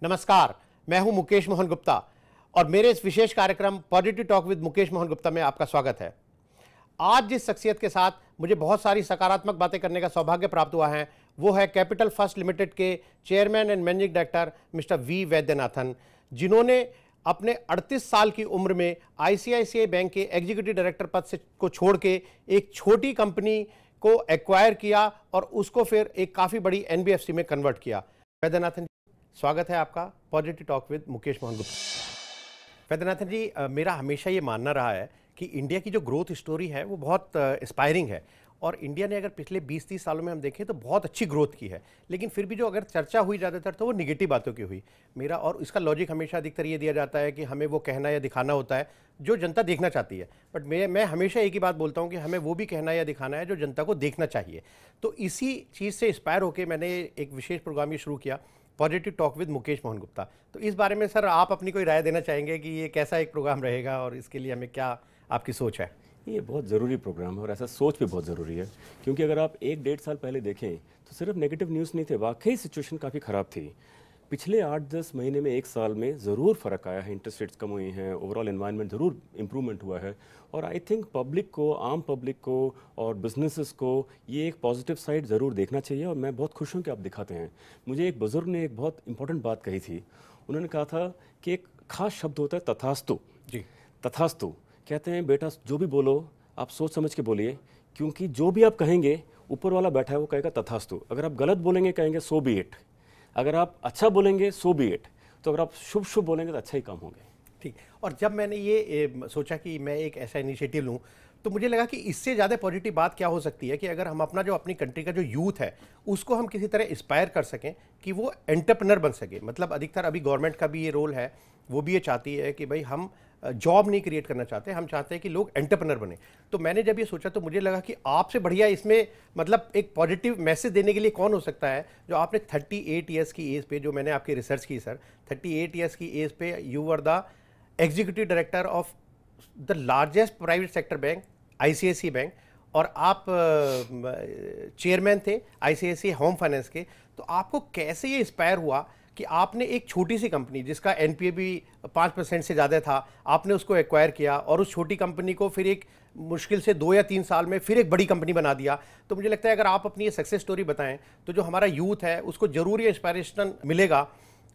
नमस्कार, मैं हूं मुकेश मोहन गुप्ता और मेरे इस विशेष कार्यक्रम positive talk with Mukesh Mohan Gupta में आपका स्वागत है। आज जिस शख्सियत के साथ मुझे बहुत सारी सकारात्मक बातें करने का सौभाग्य प्राप्त हुआ है वो है कैपिटल फर्स्ट लिमिटेड के chairman and managing director mister V Vaidyanathan, जिन्होंने अपने 38 साल की उम्र में आईसीआईसीआई बैंक के एग्जीक्यूटिव डायरेक्टर पद से को छोड़ के एक छोटी कंपनी को एक्वायर किया और उसको फिर एक काफ़ी बड़ी एनबीएफसी में कन्वर्ट किया। वैद्यनाथन जी, स्वागत है आपका positive talk with Mukesh Mohan Gupta. Vaidyanathan ji, मेरा हमेशा ये मानना रहा है कि इंडिया की जो ग्रोथ स्टोरी है वो बहुत इंस्पायरिंग है और इंडिया ने अगर पिछले 20-30 सालों में हम देखें तो बहुत अच्छी ग्रोथ की है, लेकिन फिर भी जो अगर चर्चा हुई ज़्यादातर तो वो निगेटिव बातों की हुई। मेरा और इसका लॉजिक हमेशा अधिकतर ये दिया जाता है कि हमें वो कहना या दिखाना होता है जो जनता देखना चाहती है, बट मैं हमेशा एक ही बात बोलता हूँ कि हमें वो भी कहना या दिखाना है जो जनता को देखना चाहिए। तो इसी चीज़ से इंस्पायर होकर मैंने एक विशेष प्रोग्राम ये शुरू किया, positive talk with Mukesh Mohan Gupta. तो इस बारे में सर आप अपनी कोई राय देना चाहेंगे कि ये कैसा एक प्रोग्राम रहेगा और इसके लिए हमें क्या आपकी सोच है? ये बहुत ज़रूरी प्रोग्राम है और ऐसा सोच भी बहुत ज़रूरी है, क्योंकि अगर आप 1-1.5 साल पहले देखें तो सिर्फ नेगेटिव न्यूज़ नहीं थे, वाकई सिचुएशन काफ़ी ख़राब थी। पिछले 8-10 महीने में 1 साल में ज़रूर फ़र्क आया है, इंटरेस्ट रेट्स कम हुई हैं, ओवरऑल एनवायरनमेंट ज़रूर इम्प्रूवमेंट हुआ है और आई थिंक पब्लिक को, आम पब्लिक को और बिजनेसेस को ये एक पॉजिटिव साइड ज़रूर देखना चाहिए और मैं बहुत खुश हूँ कि आप दिखाते हैं। मुझे एक बुज़ुर्ग ने एक बहुत इंपॉर्टेंट बात कही थी। उन्होंने कहा था कि एक ख़ास शब्द होता है तथास्तु। जी, तथास्तु कहते हैं बेटा जो भी बोलो आप सोच समझ के बोलिए, क्योंकि जो भी आप कहेंगे ऊपर वाला बैठा है वो कहेगा तथास्तु। अगर आप गलत बोलेंगे कहेंगे सो बी इट, अगर आप अच्छा बोलेंगे सो बी इट, तो अगर आप शुभ शुभ बोलेंगे तो अच्छा ही काम होंगे। ठीक। और जब मैंने ये सोचा कि मैं एक ऐसा इनिशिएटिव लूँ तो मुझे लगा कि इससे ज़्यादा पॉजिटिव बात क्या हो सकती है कि अगर हम अपना जो अपनी कंट्री का जो यूथ है उसको हम किसी तरह इंस्पायर कर सकें कि वो एंटरप्रेन्योर बन सके। मतलब अधिकतर अभी गवर्नमेंट का भी ये रोल है, वो भी ये चाहती है कि भाई हम जॉब नहीं क्रिएट करना चाहते, हम चाहते हैं कि लोग एंटरप्रेन्योर बने। तो मैंने जब ये सोचा तो मुझे लगा कि आपसे बढ़िया इसमें मतलब एक पॉजिटिव मैसेज देने के लिए कौन हो सकता है। जो आपने 38 ईयर्स की एज पे, जो मैंने आपकी रिसर्च की सर, 38 ईयर्स की एज पे you were the executive director of the largest private sector bank ICICI bank और आप चेयरमैन थे आईसीआईसीआई होम फाइनेंस के। तो आपको कैसे ये इंस्पायर हुआ कि आपने एक छोटी सी कंपनी जिसका एनपीए भी 5% से ज़्यादा था, आपने उसको एक्वायर किया और उस छोटी कंपनी को फिर एक मुश्किल से 2 या 3 साल में फिर एक बड़ी कंपनी बना दिया। तो मुझे लगता है अगर आप अपनी ये सक्सेस स्टोरी बताएं तो जो हमारा यूथ है उसको ज़रूर ये इंस्पायरेशन मिलेगा,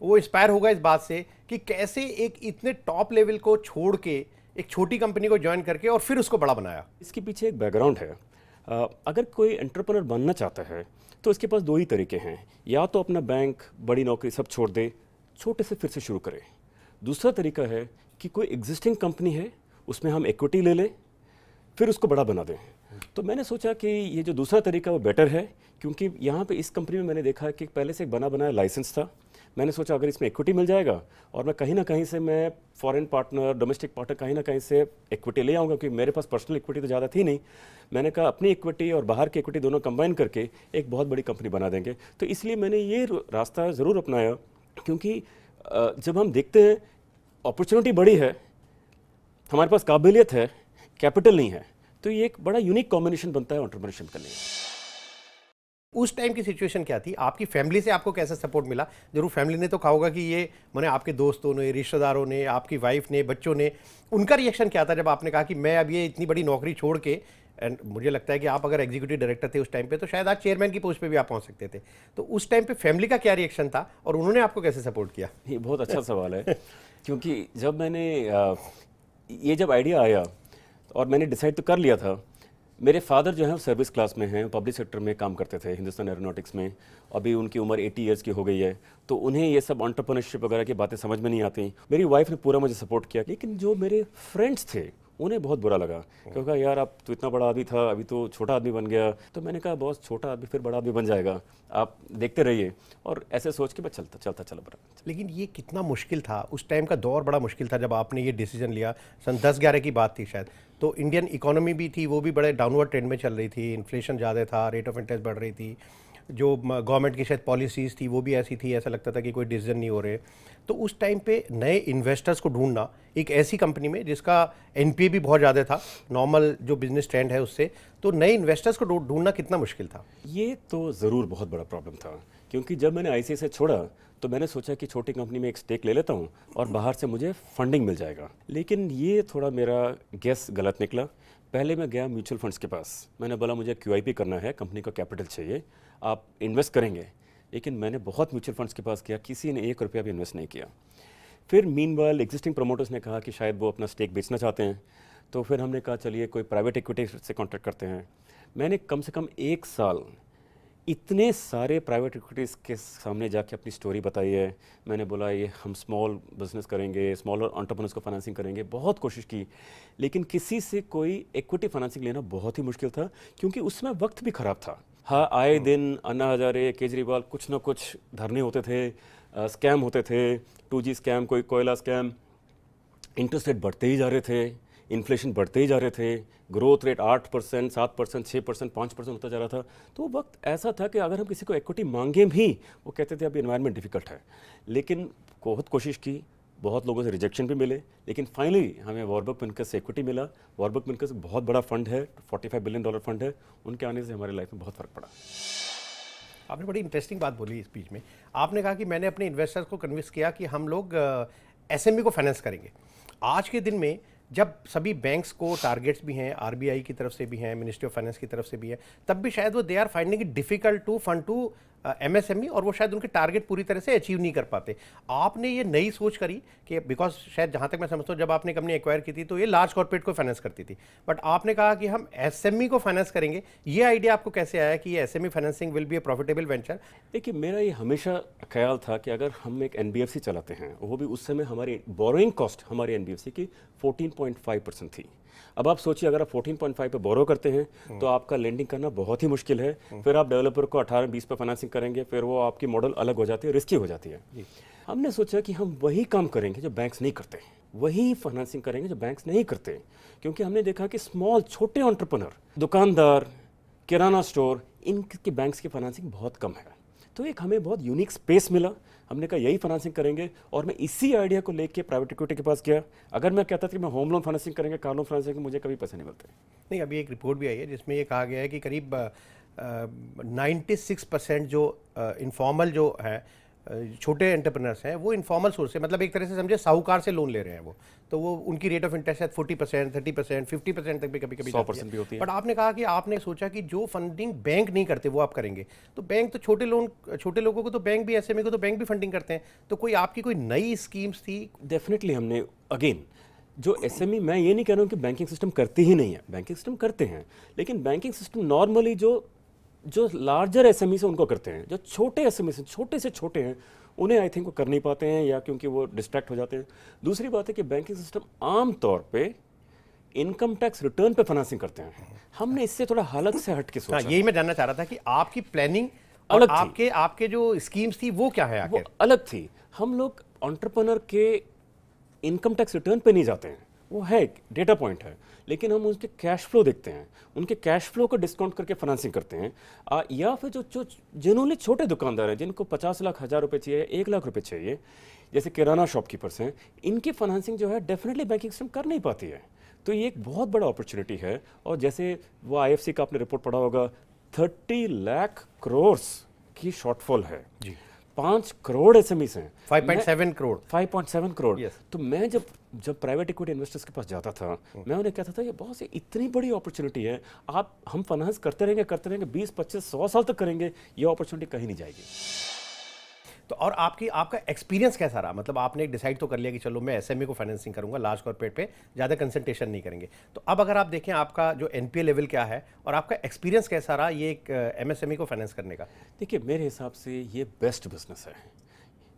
वो इंस्पायर होगा इस बात से कि कैसे एक इतने टॉप लेवल को छोड़ के एक छोटी कंपनी को ज्वाइन करके और फिर उसको बड़ा बनाया। इसके पीछे एक बैकग्राउंड है। अगर कोई एंटरप्रेन्योर बनना चाहता है तो इसके पास 2 ही तरीके हैं, या तो अपना बैंक, बड़ी नौकरी सब छोड़ दे, छोटे से फिर से शुरू करे। दूसरा तरीका है कि कोई एग्जिस्टिंग कंपनी है उसमें हम इक्विटी ले लें, फिर उसको बड़ा बना दें। तो मैंने सोचा कि ये जो दूसरा तरीका वो बेटर है, क्योंकि यहाँ पे इस कंपनी में मैंने देखा कि पहले से एक बना बनाया लाइसेंस था। मैंने सोचा अगर इसमें इक्विटी मिल जाएगा और मैं कहीं ना कहीं से मैं फॉरेन पार्टनर, डोमेस्टिक पार्टनर कहीं ना कहीं से इक्विटी ले आऊँगा, क्योंकि मेरे पास पर्सनल इक्विटी तो ज़्यादा थी नहीं। मैंने कहा अपनी इक्विटी और बाहर की इक्विटी दोनों कंबाइन करके एक बहुत बड़ी कंपनी बना देंगे। तो इसलिए मैंने ये रास्ता ज़रूर अपनाया, क्योंकि जब हम देखते हैं अपॉर्चुनिटी बड़ी है, हमारे पास काबिलियत है, कैपिटल नहीं है, तो ये एक बड़ा यूनिक कॉम्बिनेशन बनता है एंटरप्रेन्योरशिप के लिए। उस टाइम की सिचुएशन क्या थी? आपकी फैमिली से आपको कैसा सपोर्ट मिला? जरूर फैमिली ने तो कहा होगा कि ये मैंने आपके दोस्तों ने, रिश्तेदारों ने, आपकी वाइफ ने, बच्चों ने, उनका रिएक्शन क्या था जब आपने कहा कि मैं अब ये इतनी बड़ी नौकरी छोड़ के, एंड मुझे लगता है कि आप अगर एग्जीक्यूटिव डायरेक्टर थे उस टाइम पे तो शायद आज चेयरमैन की पोस्ट पे भी आप पहुंच सकते थे। तो उस टाइम पे फैमिली का क्या रिएक्शन था और उन्होंने आपको कैसे सपोर्ट किया? ये बहुत अच्छा सवाल है, क्योंकि जब मैंने ये जब आइडिया आया और मैंने डिसाइड तो कर लिया था। मेरे फादर जो हैं सर्विस क्लास में हैं, पब्लिक सेक्टर में काम करते थे हिंदुस्तान एरोनॉटिक्स में। अभी उनकी उम्र 80 ईयर्स की हो गई है, तो उन्हें ये सब एंटरप्रेन्योरशिप वगैरह की बातें समझ में नहीं आती। मेरी वाइफ ने पूरा मुझे सपोर्ट किया, लेकिन जो मेरे फ्रेंड्स थे उन्हें बहुत बुरा लगा, क्योंकि यार अब तो इतना बड़ा आदमी था, अभी तो छोटा आदमी बन गया। तो मैंने कहा बॉस, छोटा आदमी फिर बड़ा आदमी बन जाएगा, आप देखते रहिए। और ऐसे सोच के मैं चला बड़ा। लेकिन ये कितना मुश्किल था, उस टाइम का दौर बड़ा मुश्किल था जब आपने ये डिसीजन लिया। सन 10-11 की बात थी शायद। तो इंडियन इकोनॉमी भी थी, वो भी बड़े डाउनवर्ड ट्रेंड में चल रही थी, इन्फ्लेशन ज़्यादा था, रेट ऑफ इंटरेस्ट बढ़ रही थी, जो गवर्नमेंट की शायद पॉलिसीज़ थी वो भी ऐसी थी, ऐसा लगता था कि कोई डिसीजन नहीं हो रहे। तो उस टाइम पे नए इन्वेस्टर्स को ढूंढना एक ऐसी कंपनी में जिसका एनपीए भी बहुत ज़्यादा था नॉर्मल जो बिजनेस ट्रेंड है उससे, तो नए इन्वेस्टर्स को ढूंढना कितना मुश्किल था? ये तो ज़रूर बहुत बड़ा प्रॉब्लम था, क्योंकि जब मैंने आईसीआईसीआई छोड़ा तो मैंने सोचा कि छोटी कंपनी में एक स्टेक ले लेता हूँ और बाहर से मुझे फंडिंग मिल जाएगा। लेकिन ये थोड़ा मेरा गेस गलत निकला। पहले मैं गया म्यूचुअल फंड्स के पास, मैंने बोला मुझे क्यूआईपी करना है, कंपनी का कैपिटल चाहिए, आप इन्वेस्ट करेंगे? लेकिन मैंने बहुत म्यूचुअल फंड्स के पास किया, किसी ने 1 रुपया भी इन्वेस्ट नहीं किया। फिर मीनवाइल एग्जिस्टिंग प्रमोटर्स ने कहा कि शायद वो अपना स्टेक बेचना चाहते हैं, तो फिर हमने कहा चलिए कोई प्राइवेट इक्विटी से कॉन्टैक्ट करते हैं। मैंने कम से कम 1 साल इतने सारे प्राइवेट इक्विटीज़ के सामने जाके अपनी स्टोरी बताई है। मैंने बोला ये हम स्मॉल बिजनेस करेंगे, स्मॉल एंटरप्रेन्योर्स को फाइनेंसिंग करेंगे, बहुत कोशिश की, लेकिन किसी से कोई इक्विटी फाइनेंसिंग लेना बहुत ही मुश्किल था, क्योंकि उसमें वक्त भी ख़राब था। हाँ, आए दिन अन्ना हजारे, केजरीवाल, कुछ ना कुछ धरने होते थे, स्कैम होते थे, 2G स्कैम, कोई कोयला स्कैम, इंटरेस्ट रेट बढ़ते ही जा रहे थे, इन्फ्लेशन बढ़ते ही जा रहे थे, ग्रोथ रेट 8%, 7%, 6%, 5% होता जा रहा था। तो वो वक्त ऐसा था कि अगर हम किसी को इक्विटी मांगें भी, वो कहते थे अभी एनवायरनमेंट डिफिकल्ट है। लेकिन बहुत कोशिश की, बहुत लोगों से रिजेक्शन भी मिले, लेकिन फाइनली हमें वॉरबर्ग पिंकस से इक्विटी मिला। वॉरबर्ग पिंकस बहुत बड़ा फंड है, $45 बिलियन फंड है, उनके आने से हमारे लाइफ में बहुत फ़र्क पड़ा। आपने बड़ी इंटरेस्टिंग बात बोली इस बीच में। आपने कहा कि मैंने अपने इन्वेस्टर्स को कन्विंस किया कि हम लोग एसएमई को फाइनेंस करेंगे। आज के दिन में जब सभी बैंक्स को टारगेट्स भी हैं, आरबीआई की तरफ से भी हैं, मिनिस्ट्री ऑफ फाइनेंस की तरफ से भी है, तब भी शायद वो they are finding it difficult to fund to MSME, और वो शायद उनके टारगेट पूरी तरह से अचीव नहीं कर पाते। आपने ये नई सोच करी कि बिकॉज शायद जहाँ तक मैं समझता हूँ जब आपने कंपनी एक्वायर की थी तो ये लार्ज कॉर्पोरेट को फाइनेंस करती थी, बट आपने कहा कि हम एसएमई को फाइनेंस करेंगे। ये आइडिया आपको कैसे आया कि ये SME financing will be A profitable venture? देखिए, मेरा ये हमेशा ख्याल था कि अगर हम एक एनबीएफसी चलाते हैं, वो भी उस समय हमारी बोरोइंग कॉस्ट हमारी एनबीएफसी की 14.5% थी। अब आप सोचिए, अगर आप 14.5 पे बोरो करते हैं तो आपका लेंडिंग करना बहुत ही मुश्किल है। फिर आप डेवलपर को 18-20 पे फाइनेंसिंग करेंगे, फिर वो आपकी मॉडल अलग हो जाती है, रिस्की हो जाती है। हमने सोचा कि हम वही काम करेंगे जो बैंक्स नहीं करते, वही फाइनेंसिंग करेंगे जो बैंक्स नहीं करते, क्योंकि हमने देखा कि स्मॉल छोटे एंटरप्रेन्योर, दुकानदार, किराना स्टोर, इनकी बैंक्स की फाइनेंसिंग बहुत कम है। तो एक हमें बहुत यूनिक स्पेस मिला, हमने कहा यही फाइनेंसिंग करेंगे, और मैं इसी आइडिया को लेके प्राइवेट इक्विटी के पास गया। अगर मैं कहता था कि मैं होम लोन फाइनेंसिंग करेंगे, कार लोन फाइनेंसिंग, मुझे कभी पैसे नहीं मिलते। नहीं, अभी एक रिपोर्ट भी आई है जिसमें ये कहा गया है कि करीब 96% जो इनफॉर्मल जो है छोटे एंटरप्रेन्योर्स हैं वो इनफॉर्मल सोर्स से, मतलब एक तरह से समझे साहूकार से लोन ले रहे हैं वो, तो वो उनकी रेट ऑफ इंटरेस्ट है 40%, 30%, 50% तक भी कभी-कभी 100% भी होती है। बट आपने कहा कि आपने सोचा कि जो फंडिंग बैंक नहीं करते वो आप करेंगे, तो बैंक तो छोटे लोगों को तो बैंक भी, एसएमई को तो बैंक भी फंडिंग करते हैं, तो कोई आपकी कोई नई स्कीम्स थी? डेफिनेटली हमने अगेन जो एसएमई, मैं ये नहीं कह रहा हूँ कि बैंकिंग सिस्टम करते ही नहीं है, बैंकिंग सिस्टम करते हैं, लेकिन बैंकिंग सिस्टम नॉर्मली जो लार्जर एसएमई से उनको करते हैं, जो छोटे एसएमई से छोटे हैं उन्हें आई थिंक वो कर नहीं पाते हैं, या क्योंकि वो डिस्ट्रैक्ट हो जाते हैं। दूसरी बात है कि बैंकिंग सिस्टम आमतौर पे इनकम टैक्स रिटर्न पे फाइनेंसिंग करते हैं। हमने इससे थोड़ा हालत से हट के सोचा। यही मैं जानना चाह रहा था कि आपकी प्लानिंग और आपके जो स्कीम्स थी वो क्या है आखिर? वो अलग थी। हम लोग एंटरप्रेन्योर के इनकम टैक्स रिटर्न पे नहीं जाते हैं, वो है डेटा पॉइंट है, लेकिन हम उसके कैश फ्लो देखते हैं, उनके कैश फ्लो को डिस्काउंट करके फाइनेंसिंग करते हैं। या फिर जो जिन्होंने छोटे दुकानदार हैं, जिनको 50 लाख, 1000 रुपये चाहिए, 1 लाख रुपये चाहिए, जैसे किराना शॉपकीपर्स हैं, इनकी फाइनेंसिंग जो है डेफिनेटली बैंकिंग सिस्टम कर नहीं पाती है। तो ये एक बहुत बड़ा अपॉर्चुनिटी है। और जैसे वो आईएफसी का आपने रिपोर्ट पढ़ा होगा, 30 लाख करोड़ की शॉर्टफॉल है जी। 5 करोड़ एसएमईस हैं, 5.7 करोड़ 5.7 करोड़। yes. तो मैं जब प्राइवेट इक्विटी इन्वेस्टर्स के पास जाता था, मैं उन्हें कहता था ये बहुत सी इतनी बड़ी अपॉर्चुनिटी है, हम फाइनेंस करते रहेंगे 20, 25, 100 साल तक करेंगे, ये अपॉर्चुनिटी कहीं नहीं जाएगी। तो और आपका एक्सपीरियंस कैसा रहा? मतलब आपने डिसाइड तो कर लिया कि चलो मैं एसएमई को फाइनेंसिंग करूंगा, लार्ज कॉर्पोरेट पे ज़्यादा कंसंट्रेशन नहीं करेंगे, तो अब अगर आप देखें आपका जो एनपीए लेवल क्या है और आपका एक्सपीरियंस कैसा रहा ये एक एमएसएमई को फाइनेंस करने का? देखिए, मेरे हिसाब से ये बेस्ट बिजनेस है।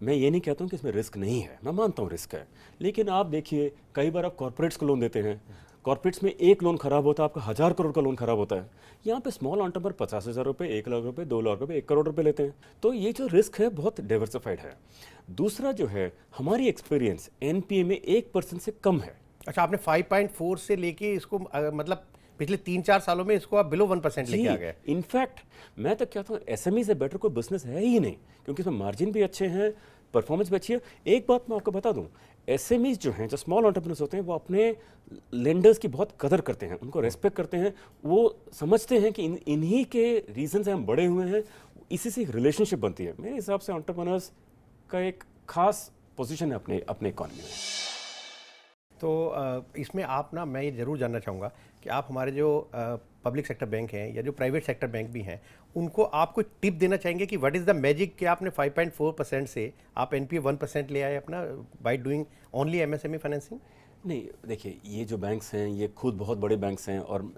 मैं ये नहीं कहता हूँ कि इसमें रिस्क नहीं है, मैं मानता हूँ रिस्क है, लेकिन आप देखिए कई बार आप कॉर्पोरेट्स को लोन देते हैं, कॉर्पोरेट्स में एक लोन खराब होता है, आपका 1000 करोड़ का लोन खराब होता है। यहाँ पे स्मॉल एंटरप्रेन्योर 50,000 रुपये, 1 लाख रुपये, 2 लाख रुपये, 1 करोड़ रुपये लेते हैं। तो ये जो रिस्क है बहुत डाइवर्सिफाइड है। दूसरा जो है, हमारी एक्सपीरियंस एनपीए में 1% से कम है। अच्छा, आपने 5.4 से लेके इसको मतलब पिछले 3-4 सालों में इसको आप बिलो 1% लेके आ गए। इनफैक्ट मैं तो कहता हूँ एसएमई से बेटर कोई बिजनेस है ही नहीं, क्योंकि इसमें मार्जिन भी अच्छे हैं, परफॉर्मेंस भी अच्छी है। एक बात मैं आपको बता दूं, एसएमईज जो हैं, जो स्मॉल एंटरप्रेन्योर्स होते हैं, वो अपने लेंडर्स की बहुत कदर करते हैं, उनको रेस्पेक्ट करते हैं। वो समझते हैं कि इन्हीं के रीजन से हम बड़े हुए हैं, इसी से एक रिलेशनशिप बनती है। मेरे हिसाब से एंटरप्रेन्योर्स का एक खास पोजीशन है अपने इकोनॉमी में। तो इसमें आप ना, मैं ये ज़रूर जानना चाहूँगा कि आप हमारे जो पब्लिक सेक्टर बैंक हैं या जो प्राइवेट सेक्टर बैंक भी हैं, उनको आप कोई टिप देना चाहेंगे कि व्हाट इज़ द मैजिक कि आपने 5.4% से आप एनपीए 1% ले आए अपना, by doing only MSME financing? नहीं, देखिए, ये जो बैंक्स हैं ये खुद बहुत बड़े बैंक्स हैं, और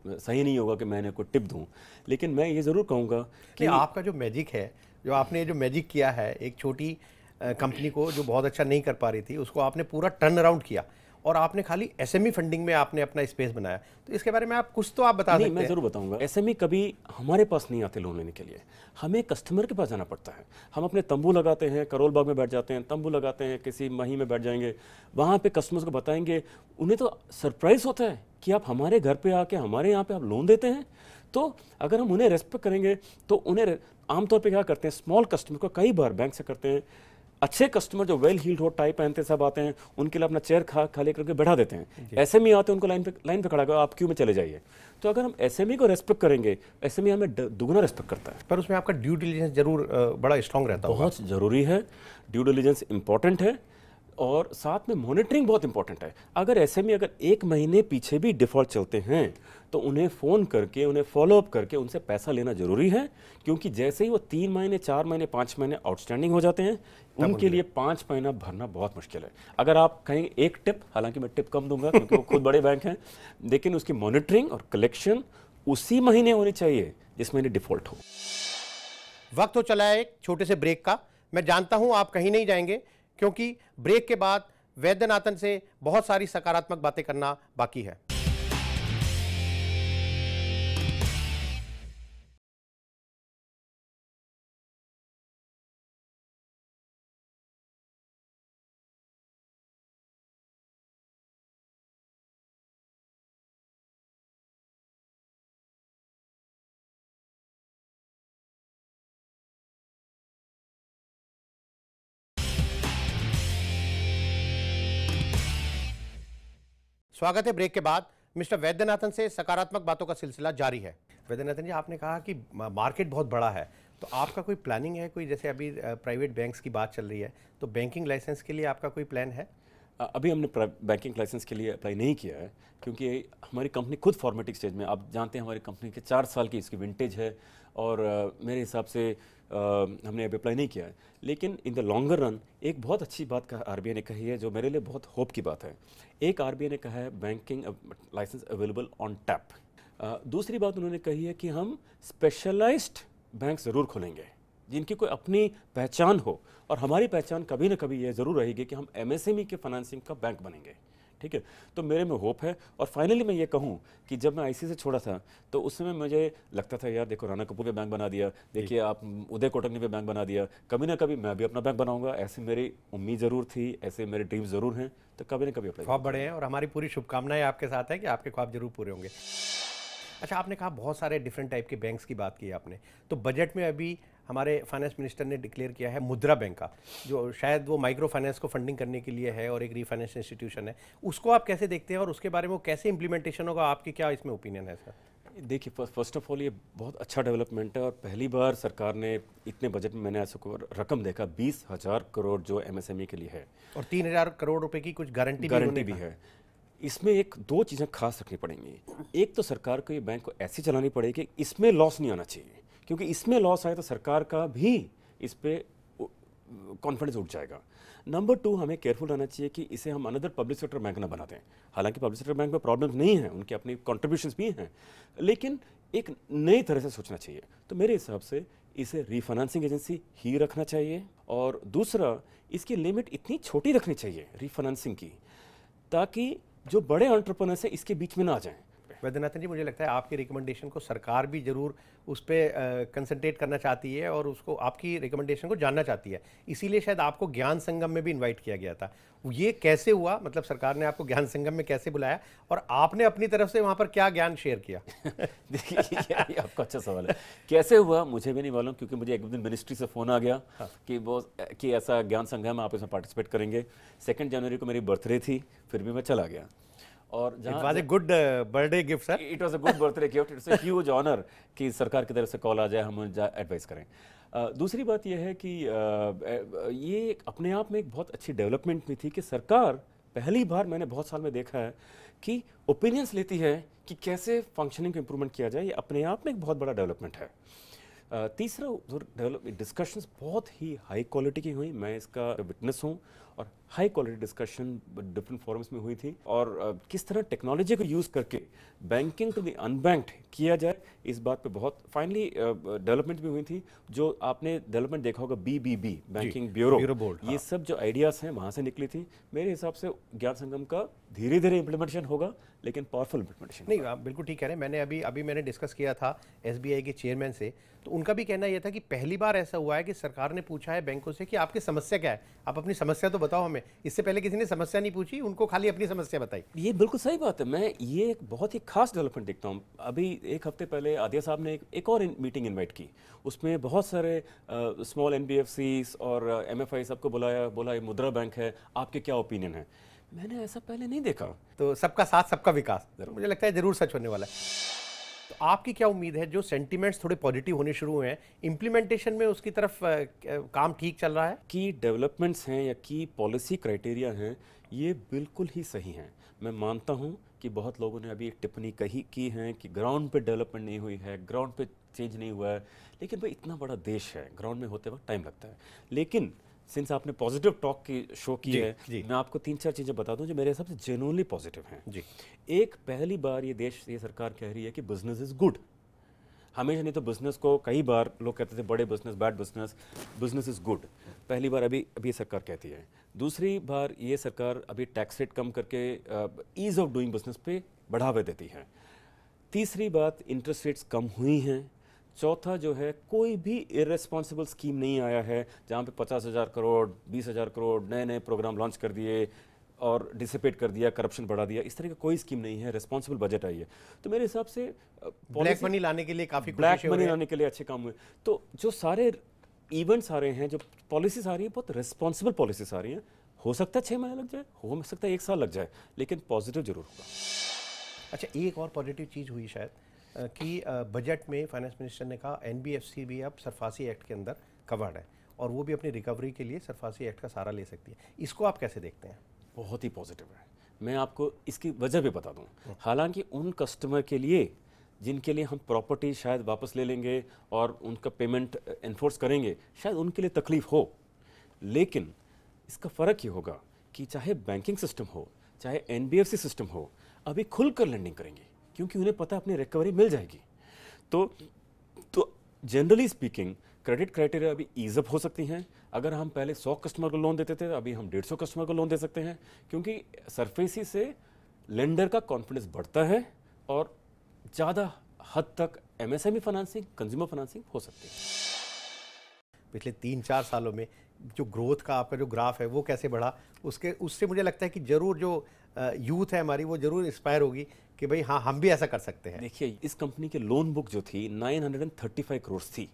सही नहीं होगा कि मैं इन्हें कोई टिप दूं, लेकिन मैं ये ज़रूर कहूँगा कि आपका जो मैजिक है, जो आपने जो मैजिक किया है, एक छोटी कंपनी को जो बहुत अच्छा नहीं कर पा रही थी, उसको आपने पूरा टर्न अराउंड किया और आपने खाली एसएमई फंडिंग में आपने अपना स्पेस बनाया। तो इसके बारे में आप कुछ तो आप बता सकते हैं? मैं ज़रूर बताऊंगा। एसएमई कभी हमारे पास नहीं आते लोन लेने के लिए, हमें कस्टमर के पास जाना पड़ता है। हम अपने तंबू लगाते हैं, करोल बाग में बैठ जाते हैं, तंबू लगाते हैं, किसी मही में बैठ जाएंगे, वहाँ पे कस्टमर्स को बताएंगे। उन्हें तो सरप्राइज होता है कि आप हमारे घर पे आके हमारे यहाँ पे आप लोन देते हैं। तो अगर हम उन्हें रेस्पेक्ट करेंगे तो उन्हें आमतौर पर क्या करते हैं, स्मॉल कस्टमर को कई बार बैंक से करते हैं, अच्छे कस्टमर जो वेल हील्ड हो, टाई पहनते सब आते हैं, उनके लिए अपना चेयर खाली करके बैठा देते हैं। एसएमई आते हैं, उनको लाइन पे खड़ा कर, आप क्यों में चले जाइए। तो अगर हम एसएमई को रेस्पेक्ट करेंगे, एसएमई हमें दुगना रेस्पेक्ट करता है। पर उसमें आपका ड्यू डिलिजेंस जरूर बड़ा स्ट्रांग रहता है। बहुत जरूरी है, ड्यू डिलिजेंस इंपॉर्टेंट है, और साथ में मॉनिटरिंग बहुत इंपॉर्टेंट है। अगर एसएमई अगर 1 महीने पीछे भी डिफॉल्ट चलते हैं तो उन्हें फ़ोन करके, उन्हें फॉलोअप करके उनसे पैसा लेना जरूरी है, क्योंकि जैसे ही वो 3 महीने, 4 महीने, 5 महीने आउटस्टैंडिंग हो जाते हैं, उनके लिए 5 महीना भरना बहुत मुश्किल है। अगर आप कहेंगे एक टिप, हालांकि मैं टिप कम दूंगा क्योंकि वो खुद बड़े बैंक हैं, लेकिन उसकी मॉनिटरिंग और कलेक्शन उसी महीने होनी चाहिए जिस महीने डिफॉल्ट हो। वक्त हो चला है एक छोटे से ब्रेक का। मैं जानता हूं आप कहीं नहीं जाएंगे, क्योंकि ब्रेक के बाद वैद्यनाथन से बहुत सारी सकारात्मक बातें करना बाकी है। स्वागत है ब्रेक के बाद। मिस्टर वैद्यनाथन से सकारात्मक बातों का सिलसिला जारी है। वैद्यनाथन जी, आपने कहा कि मार्केट बहुत बड़ा है, तो आपका कोई प्लानिंग है, कोई जैसे अभी प्राइवेट बैंक्स की बात चल रही है, तो बैंकिंग लाइसेंस के लिए आपका कोई प्लान है? अभी हमने बैंकिंग लाइसेंस के लिए अप्लाई नहीं किया है, क्योंकि हमारी कंपनी खुद फॉर्मेटिव स्टेज में, आप जानते हैं हमारी कंपनी के 4 साल की इसकी विंटेज है, और मेरे हिसाब से हमने अभी अप्लाई नहीं किया है। लेकिन इन द लॉन्गर रन एक बहुत अच्छी बात आरबीआई ने कही है, जो मेरे लिए बहुत होप की बात है। एक आरबीआई ने कहा है banking licence available on tap. दूसरी बात उन्होंने कही है कि हम स्पेशलाइज्ड बैंक ज़रूर खोलेंगे जिनकी कोई अपनी पहचान हो, और हमारी पहचान कभी ना कभी ये ज़रूर रहेगी कि हम एमएसएमई के फाइनेंसिंग का बैंक बनेंगे। ठीक है, तो मेरे में होप है। और फाइनली मैं ये कहूँ कि जब मैं आईसी से छोड़ा था तो उस समय मुझे लगता था, यार देखो राणा कपूर ने बैंक बना दिया, देखिए आप उदय कोटक ने भी बैंक बना दिया, कभी ना कभी मैं भी अपना बैंक बनाऊंगा, ऐसी मेरी उम्मीद ज़रूर थी, ऐसे मेरे ड्रीम्स ज़रूर हैं। तो कभी ना कभी ख्वाब बड़े हैं, और हमारी पूरी शुभकामनाएं आपके साथ है कि आपके ख्वाब जरूर पूरे होंगे। अच्छा, आपने कहा बहुत सारे डिफरेंट टाइप के बैंक्स की बात की आपने, तो बजट में अभी हमारे फाइनेंस मिनिस्टर ने डिक्लेयर किया है मुद्रा बैंक का, जो शायद वो माइक्रो फाइनेंस को फंडिंग करने के लिए है और एक रीफाइनेंस इंस्टीट्यूशन है। उसको आप कैसे देखते हैं और उसके बारे में वो कैसे इंप्लीमेंटेशन होगा, आपकी क्या इसमें ओपिनियन है सर? देखिए, फर्स्ट ऑफ ऑल ये बहुत अच्छा डेवलपमेंट है, और पहली बार सरकार ने इतने बजट में मैंने ऐसा रकम देखा 20,000 करोड़ जो एमएसएमई के लिए है, और 3,000 करोड़ रुपए की कुछ गारंटी भी है। इसमें एक 2 चीज़ें खास रखनी पड़ेंगी। एक तो सरकार को ये बैंक को ऐसी चलानी पड़ेगी कि इसमें लॉस नहीं आना चाहिए, क्योंकि इसमें लॉस आए तो सरकार का भी इस पर कॉन्फिडेंस उठ जाएगा। नंबर 2, हमें केयरफुल रहना चाहिए कि इसे हम अनदर पब्लिक सेक्टर बैंक ना बना दें। हालांकि पब्लिक सेक्टर बैंक में प्रॉब्लम्स नहीं है, उनके अपनी कॉन्ट्रीब्यूशंस भी हैं, लेकिन एक नई तरह से सोचना चाहिए। तो मेरे हिसाब से इसे रीफाइनेंसिंग एजेंसी ही रखना चाहिए, और दूसरा इसकी लिमिट इतनी छोटी रखनी चाहिए रीफाइनेंसिंग की, ताकि जो बड़े एंटरप्रेन्योर्स हैं इसके बीच में ना आ जाएं। वैद्यनाथन जी, मुझे लगता है आपकी रिकमेंडेशन को सरकार भी जरूर उस पर कंसंट्रेट करना चाहती है और उसको आपकी रिकमेंडेशन को जानना चाहती है, इसीलिए शायद आपको ज्ञान संगम में भी इनवाइट किया गया था। ये कैसे हुआ, मतलब सरकार ने आपको ज्ञान संगम में कैसे बुलाया और आपने अपनी तरफ से वहाँ पर क्या ज्ञान शेयर किया? देखिए, ये आपका अच्छा सवाल है। कैसे हुआ मुझे भी नहीं मालूम, क्योंकि मुझे एक दिन मिनिस्ट्री से फ़ोन आ गया कि ऐसा ज्ञान संगम आप इसमें पार्टिसिपेट करेंगे। 2 जनवरी को मेरी बर्थडे थी, फिर भी मैं चला गया। और जहाँ was a good birthday gift sir. It was a good birthday gift, it's a huge honour कि सरकार की तरफ से कॉल आ जाए, हम एडवाइस करें। दूसरी बात यह है कि ये अपने आप में एक बहुत अच्छी डेवलपमेंट भी थी कि सरकार पहली बार मैंने बहुत साल में देखा है कि ओपिनियंस लेती है कि कैसे फंक्शनिंग को इम्प्रूवमेंट किया जाए। ये अपने आप में एक बहुत बड़ा डेवलपमेंट है। तीसरा, डिस्कशंस बहुत ही हाई क्वालिटी की हुई, मैं इसका विटनेस हूँ, और high quality discussion different forums में हुई थी। और किस तरह टेक्नोलॉजी को यूज़ करके बैंकिंग टू द अनबैंक्ड किया जाए, इस बात पे बहुत फाइनली डेवलपमेंट भी हुई थी। जो आपने डेवलपमेंट देखा होगा, BBB बैंकिंग ब्यूरो बोर्ड, ये सब जो आइडियाज़ हैं वहाँ से निकली थी। मेरे हिसाब से ज्ञान संगम का धीरे धीरे इम्प्लीमेंटेशन होगा, लेकिन पावरफुल इम्प्लीमेंटेशन नहीं। आप बिल्कुल ठीक कह रहे हैं। मैंने अभी मैंने डिस्कस किया था SBI के चेयरमैन से, तो उनका भी कहना यह था कि पहली बार ऐसा हुआ है कि सरकार ने पूछा है बैंकों से कि आपकी समस्या क्या है, आप अपनी समस्या तो बताओ हमें। इससे पहले किसी ने समस्या नहीं पूछी, उनको खाली अपनी समस्या बताई। ये बिल्कुल सही बात है। मैं ये एक बहुत ही खास डेवलपमेंट देखता हूँ। अभी 1 हफ्ते पहले आदिया साहब ने एक और मीटिंग इनवाइट की, उसमें बहुत सारे स्मॉल NBFCs और MFI सबको बुलाया, बोला ये मुद्रा बैंक है, आपके क्या ओपिनियन है। मैंने ऐसा पहले नहीं देखा। तो सबका साथ सबका विकास, मुझे लगता है जरूर सच होने वाला है। तो आपकी क्या उम्मीद है, जो सेंटिमेंट्स थोड़े पॉजिटिव होने शुरू हुए हैं, इम्प्लीमेंटेशन में उसकी तरफ काम ठीक चल रहा है? की डेवलपमेंट्स हैं या की पॉलिसी क्राइटेरिया हैं, ये बिल्कुल ही सही हैं। मैं मानता हूँ कि बहुत लोगों ने अभी एक टिप्पणी की है कि ग्राउंड पे डेवलपमेंट नहीं हुई है, ग्राउंड पे चेंज नहीं हुआ है। लेकिन भाई इतना बड़ा देश है, ग्राउंड में होते वक्त टाइम लगता है। लेकिन सिंस आपने पॉजिटिव टॉक की शो की है, मैं आपको 3-4 चीज़ें बता दूं जो मेरे हिसाब से जेन्युइनली पॉजिटिव हैं। जी। एक, पहली बार ये सरकार कह रही है कि बिजनेस इज गुड। हमेशा नहीं तो बिजनेस को कई बार लोग कहते थे बड़े business, bad business, business is good. पहली बार अभी सरकार कहती है। दूसरी बार ये सरकार अभी टैक्स रेट कम करके ईज ऑफ डूइंग बिजनेस पे बढ़ावा देती है। तीसरी बात, इंटरेस्ट रेट्स कम हुई हैं। चौथा जो है, कोई भी इररेस्पॉन्सिबल स्कीम नहीं आया है जहाँ पे 50,000 करोड़ 20,000 करोड़ नए प्रोग्राम लॉन्च कर दिए और डिसिपेट कर दिया, करप्शन बढ़ा दिया। इस तरह का कोई स्कीम नहीं है। रिस्पॉन्सिबल बजट आई है। तो मेरे हिसाब से ब्लैक मनी लाने के लिए काफ़ी ब्लैक मनी लाने के लिए अच्छे काम हुए। तो जो सारे इवेंट्स आ रहे हैं, जो पॉलिसीज आ रही है, बहुत रिस्पॉन्सिबल पॉलिसीज आ रही हैं। हो सकता है 6 महीने लग जाए, हो सकता है 1 साल लग जाए, लेकिन पॉजिटिव जरूर होगा। अच्छा, एक और पॉजिटिव चीज़ हुई शायद कि बजट में फाइनेंस मिनिस्टर ने कहा NBFC भी अब सरफासी एक्ट के अंदर कवर्ड है और वो भी अपनी रिकवरी के लिए सरफासी एक्ट का सहारा ले सकती है। इसको आप कैसे देखते हैं? बहुत ही पॉजिटिव है। मैं आपको इसकी वजह भी बता दूं। हालांकि उन कस्टमर के लिए जिनके लिए हम प्रॉपर्टी शायद वापस ले लेंगे और उनका पेमेंट एनफोर्स करेंगे, शायद उनके लिए तकलीफ हो, लेकिन इसका फ़र्क ये होगा कि चाहे बैंकिंग सिस्टम हो, चाहे NBFC सिस्टम हो, अभी खुलकर लेंडिंग करेंगे क्योंकि उन्हें पता है अपनी रिकवरी मिल जाएगी। तो जनरली स्पीकिंग क्रेडिट क्राइटेरिया अभी ईज अप हो सकती हैं। अगर हम पहले 100 कस्टमर को लोन देते थे, अभी हम 150 कस्टमर को लोन दे सकते हैं, क्योंकि सरफेसी से लेंडर का कॉन्फिडेंस बढ़ता है और ज़्यादा हद तक MSME फाइनेंसिंग, कंज्यूमर फाइनेंसिंग हो सकती है। पिछले 3-4 सालों में जो ग्रोथ का आपका जो ग्राफ है वो कैसे बढ़ा, उससे मुझे लगता है कि जरूर जो यूथ है हमारी, वो जरूर इंस्पायर होगी कि भाई हाँ, हम भी ऐसा कर सकते हैं। देखिए, इस कंपनी के लोन बुक जो थी 935 करोड़ थी,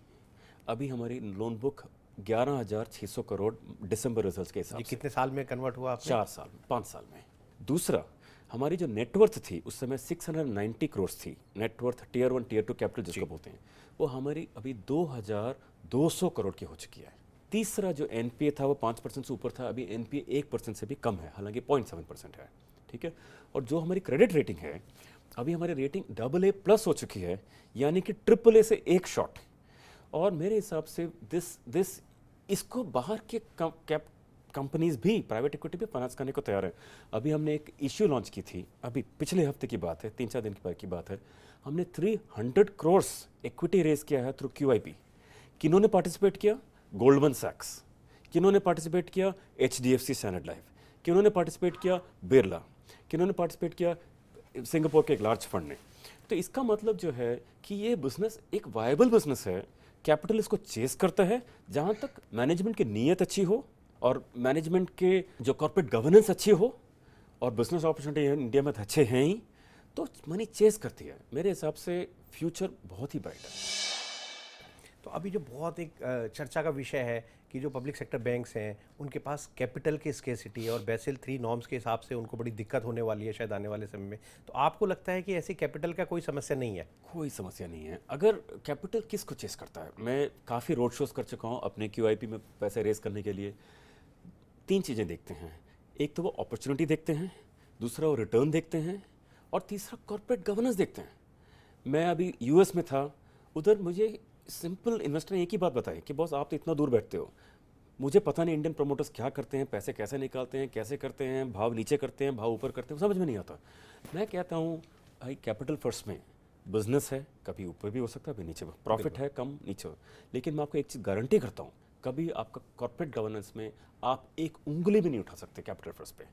अभी हमारी लोन बुक 11,600 करोड़ दिसंबर रिजल्ट्स के हिसाब से। कितने साल में कन्वर्ट हुआ आपने? 4 साल, 5 साल में। दूसरा, हमारी जो नेटवर्थ थी उस समय 690 करोड़ थी। नेटवर्थ Tier 1 Tier 2 कैपिटल जिसको बोलते हैं, वो हमारी अभी 2,200 करोड़ की हो चुकी है। तीसरा, जो NPA था वो 5% से ऊपर था, अभी NPA 1% से भी कम है, हालांकि 0.7% है। ठीक है। और जो हमारी क्रेडिट रेटिंग है, अभी हमारी रेटिंग AA+ हो चुकी है, यानी कि AAA से एक शॉट। और मेरे हिसाब से इसको बाहर के कंपनीज भी, प्राइवेट इक्विटी भी फाइनेंस करने को तैयार है। अभी हमने एक इश्यू लॉन्च की थी, अभी पिछले हफ्ते की बात है, 3-4 दिन की बात है। हमने 300 करोड़ इक्विटी रेज किया है थ्रू QIP। किन्होंने पार्टिसिपेट किया? गोल्डमैन सैक्स। किन्होंने पार्टिसिपेट किया? HDFC standard life. किन्होंने पार्टिसिपेट किया? बिरला। किन्होंने पार्टिसिपेट किया? सिंगापुर के एक लार्ज फंड ने। तो इसका मतलब जो है कि ये बिजनेस एक वायबल बिजनेस है, कैपिटल इसको चेस करता है जहाँ तक मैनेजमेंट की नीयत अच्छी हो और मैनेजमेंट के जो कॉर्पोरेट गवर्नेंस अच्छी हो और बिजनेस अपॉर्चुनिटी इंडिया में अच्छे हैं ही, तो मनी चेस करती है। मेरे हिसाब से फ्यूचर बहुत ही ब्राइट है। तो अभी जो बहुत एक चर्चा का विषय है कि जो पब्लिक सेक्टर बैंक्स हैं उनके पास कैपिटल की स्केसिटी और बेसिल 3 नॉर्म्स के हिसाब से उनको बड़ी दिक्कत होने वाली है शायद आने वाले समय में, तो आपको लगता है कि ऐसी कैपिटल का कोई समस्या नहीं है? कोई समस्या नहीं है। अगर कैपिटल किसको चेस करता है, मैं काफ़ी रोड शोज कर चुका हूँ अपने QIP में पैसे रेज करने के लिए। 3 चीज़ें देखते हैं, एक तो वो अपॉर्चुनिटी देखते हैं, दूसरा वो रिटर्न देखते हैं और तीसरा कॉर्पोरेट गवर्नेंस देखते हैं। मैं अभी US में था, उधर मुझे सिंपल इन्वेस्टर ने एक ही बात बताई कि बॉस आप तो इतना दूर बैठते हो, मुझे पता नहीं इंडियन प्रमोटर्स क्या करते हैं, पैसे कैसे निकालते हैं, कैसे करते हैं, भाव नीचे करते हैं, भाव ऊपर करते हैं, समझ में नहीं आता। मैं कहता हूँ भाई कैपिटल फर्स्ट में बिजनेस है, कभी ऊपर भी हो सकता है, कभी नीचे, प्रॉफिट है कम नीचे, लेकिन मैं आपको एक चीज़ गारंटी करता हूँ, कभी आपका कॉर्पोरेट गवर्नेंस में आप एक उंगली भी नहीं उठा सकते कैपिटल फर्स्ट पे।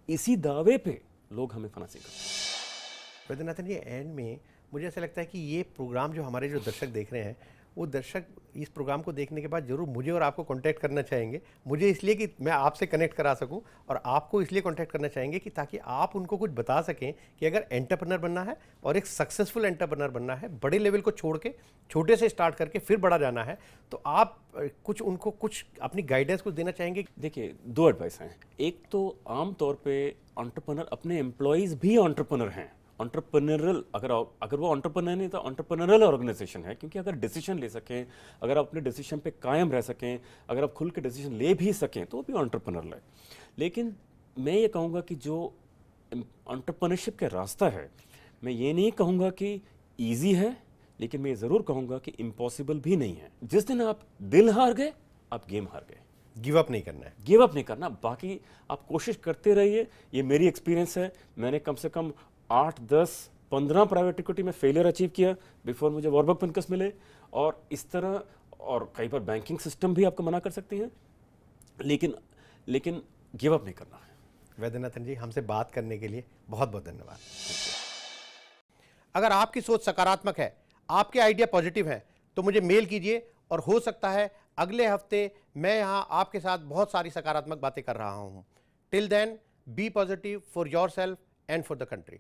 इसी दावे पे लोग हमें फांसी करते हैं। वैद्यनाथन, ये एंड में मुझे ऐसा लगता है कि ये प्रोग्राम जो हमारे जो दर्शक देख रहे हैं, वो दर्शक इस प्रोग्राम को देखने के बाद जरूर मुझे और आपको कांटेक्ट करना चाहेंगे। मुझे इसलिए कि मैं आपसे कनेक्ट करा सकूं, और आपको इसलिए कांटेक्ट करना चाहेंगे कि ताकि आप उनको कुछ बता सकें कि अगर एंटरप्रेन्योर बनना है और एक सक्सेसफुल एंटरप्रेन्योर बनना है, बड़े लेवल को छोड़ के छोटे से स्टार्ट करके फिर बड़ा जाना है, तो आप कुछ उनको कुछ अपनी गाइडेंस कुछ देना चाहेंगे? देखिए, 2 एडवाइस हैं। एक तो आम तौर पे एंटरप्रेन्योर अपने एम्प्लॉयज़ भी एंटरप्रेन्योर हैं, एंटरप्रेन्योरल, अगर वो एंटरप्रेन्योर नहीं तो एंटरप्रेन्योरल ऑर्गेनाइजेशन है, क्योंकि अगर डिसीजन ले सकें, अगर आप अपने डिसीजन पे कायम रह सकें, अगर आप खुल के डिसीजन ले भी सकें तो वो भी एंटरप्रेन्योरल है। लेकिन मैं ये कहूँगा कि जो एंटरप्रेन्योरशिप का रास्ता है, मैं ये नहीं कहूँगा कि ईजी है, लेकिन मैं ये ज़रूर कहूँगा कि इम्पॉसिबल भी नहीं है। जिस दिन आप दिल हार गए, आप गेम हार गए। गिव अप नहीं करना है, गिव अप नहीं करना, बाकी आप कोशिश करते रहिए। ये मेरी एक्सपीरियंस है, मैंने कम से कम 8, 10, 15 प्राइवेट इक्विटी में फेलियर अचीव किया बिफोर मुझे वॉरबर्ग पिंकस मिले, और इस तरह, और कई बार बैंकिंग सिस्टम भी आपको मना कर सकती है, लेकिन गिव अप नहीं करना है। वैद्यनाथन जी, हमसे बात करने के लिए बहुत बहुत धन्यवाद। अगर आपकी सोच सकारात्मक है, आपके आइडिया पॉजिटिव है, तो मुझे मेल कीजिए, और हो सकता है अगले हफ्ते मैं यहां आपके साथ बहुत सारी सकारात्मक बातें कर रहा हूं। Till then, be positive for yourself and for the country.